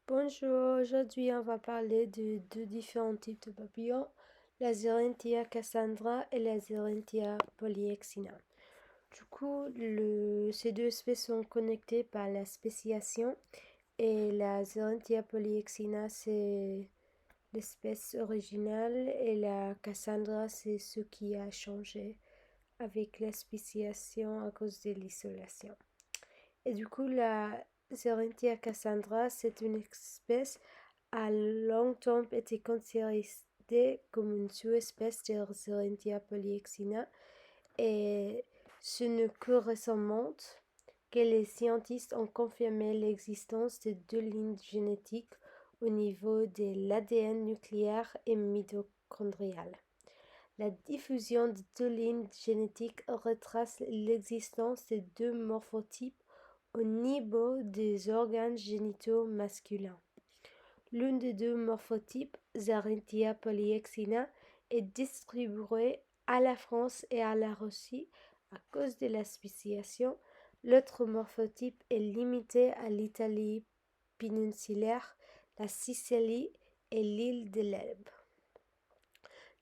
Bonjour, aujourd'hui on va parler de deux différents types de papillons, la Xerentia cassandra et la Xerentia polyexina. Du coup, ces deux espèces sont connectées par la spéciation et la Xerentia polyexina c'est l'espèce originale et la cassandra c'est ce qui a changé avec la spéciation à cause de l'isolation. Et du coup, la Xerentia cassandra c'est une espèce a longtemps été considérée comme une sous-espèce de Xerentia polyexina et ce n'est que récemment que les scientifiques ont confirmé l'existence de deux lignes génétiques au niveau de l'ADN nucléaire et mitochondrial. La diffusion de deux lignes génétiques retrace l'existence de deux morphotypes au niveau des organes génitaux masculins. L'un des deux morphotypes, Xerentia polyexina, est distribué à la France et à la Russie à cause de la spéciation. L'autre morphotype est limité à l'Italie péninsulaire, la Sicile et l'île de l'Elbe.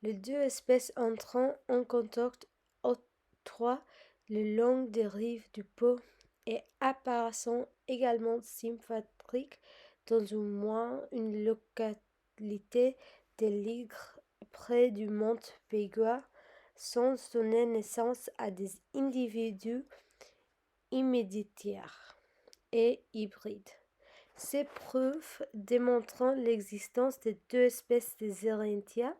Les deux espèces entrant en contact étroit le long des rives du Pô et apparaissant également sympathiques dans au moins une localité de l'Igre près du mont Pégua, sans donner naissance à des individus immédiataires et hybrides. Ces preuves démontrant l'existence de deux espèces de Xerentia,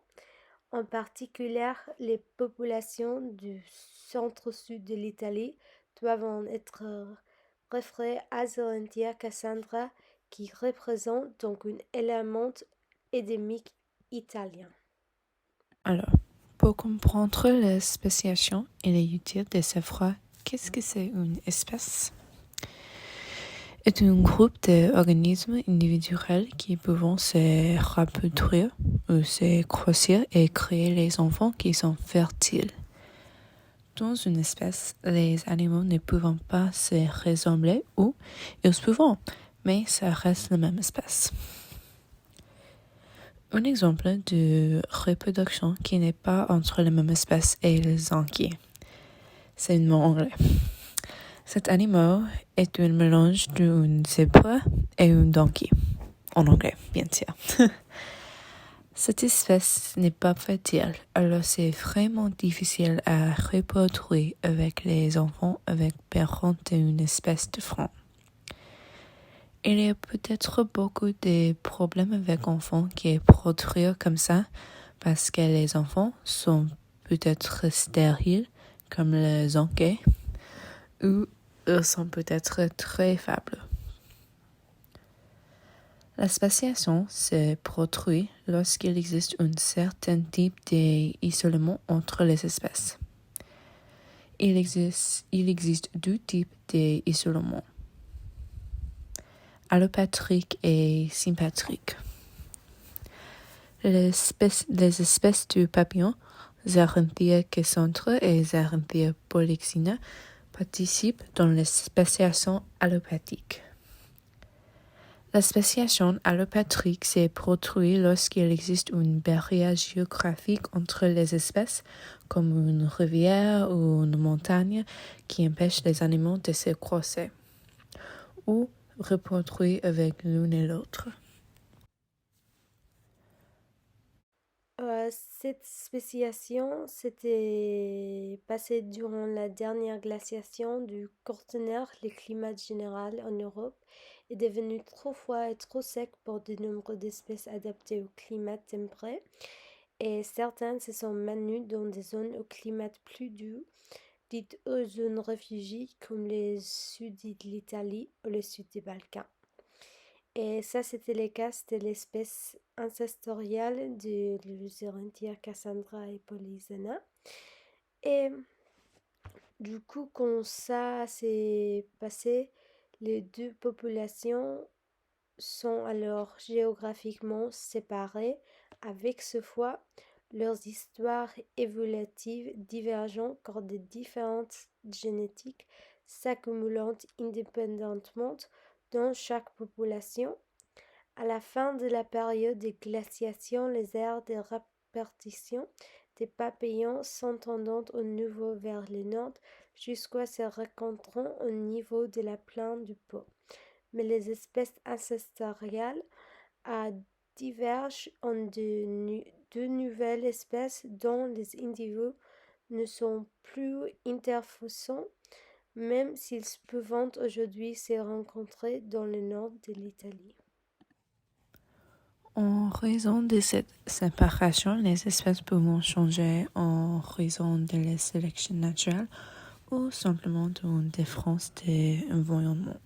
en particulier les populations du centre-sud de l'Italie, doivent être référées à Xerentia cassandra qui représente donc un élément endémique italien. Alors, pour comprendre la spéciation, il est utile de savoir qu'est-ce que c'est une espèce. C'est un groupe d'organismes individuels qui peuvent se reproduire ou se grossir et créer les enfants qui sont fertiles. Dans une espèce, les animaux ne peuvent pas se ressembler ou ils peuvent, mais ça reste la même espèce. Un exemple de reproduction qui n'est pas entre la même espèce est le zinqué. C'est un mot anglais. Cet animal est un mélange d'une zèbre et un donkey. En anglais, bien sûr. Cette espèce n'est pas fertile, alors c'est vraiment difficile à reproduire avec les enfants avec parents d'une espèce différente. Il y a peut-être beaucoup de problèmes avec enfants qui produisent comme ça parce que les enfants sont peut-être stériles comme le zonké ou ils sont peut-être très faibles. La spéciation se produit lorsqu'il existe un certain type d'isolement entre les espèces. Il existe deux types d'isolement, allopatrique et sympatrique. Les espèces de papillons, Xerentia cassandra et Xerentia polyxina, participent dans la spéciation allopathique. La spéciation allopatrique se produit lorsqu'il existe une barrière géographique entre les espèces, comme une rivière ou une montagne, qui empêche les animaux de se croiser ou reproduire avec l'une et l'autre. Cette spéciation s'était passée durant la dernière glaciation du Quaternaire. Le climat général en Europe est devenu trop froid et trop sec pour de nombreuses espèces adaptées au climat tempéré, et certaines se sont maintenues dans des zones au climat plus doux, dites zones réfugiées comme le sud de l'Italie ou le sud des Balkans. Et ça, c'était le cas de l'espèce ancestrale de Xerentia cassandra et polysena. Et du coup, quand ça s'est passé, les deux populations sont alors géographiquement séparées, avec ce fois leurs histoires évolutives divergentes car des différences génétiques s'accumulant indépendamment dans chaque population, À la fin de la période de glaciation, les aires de répartition des papillons s'étendant au nouveau vers le nord jusqu'à se rencontrer au niveau de la plaine du Pô. Mais les espèces ancestrales divergent en deux nouvelles espèces dont les individus ne sont plus interférents, même s'ils peuvent aujourd'hui se rencontrer dans le nord de l'Italie. En raison de cette séparation, les espèces peuvent changer en raison de la sélection naturelle ou simplement d'une différence d'environnement.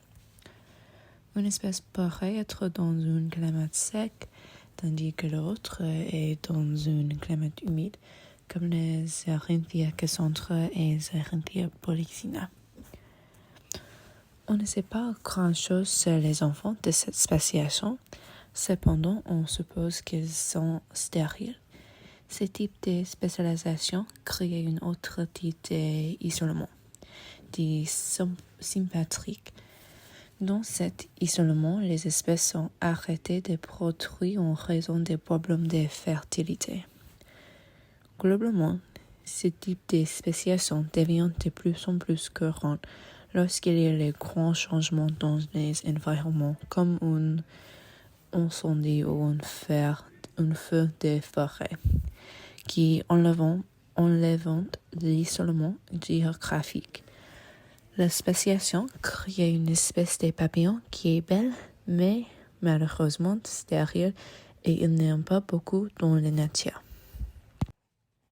Une espèce pourrait être dans un climat sec, tandis que l'autre est dans un climat humide, comme les Zerinthia cassandra et Zerinthia polyxina. On ne sait pas grand-chose sur les enfants de cette spéciation. Cependant, on suppose qu'ils sont stériles. Ce type de spécialisation crée un autre type d'isolement, dit sympatrique. Dans cet isolement, les espèces sont arrêtées de produire en raison des problèmes de fertilité. Globalement, ce type de spéciation devient de plus en plus courant lorsqu'il y a les grands changements dans les environnements, comme un incendie ou un feu de forêt, qui enlèvent l'isolement géographique. La spéciation crée une espèce de papillon qui est belle, mais malheureusement stérile, et il n'y en a pas beaucoup dans la nature.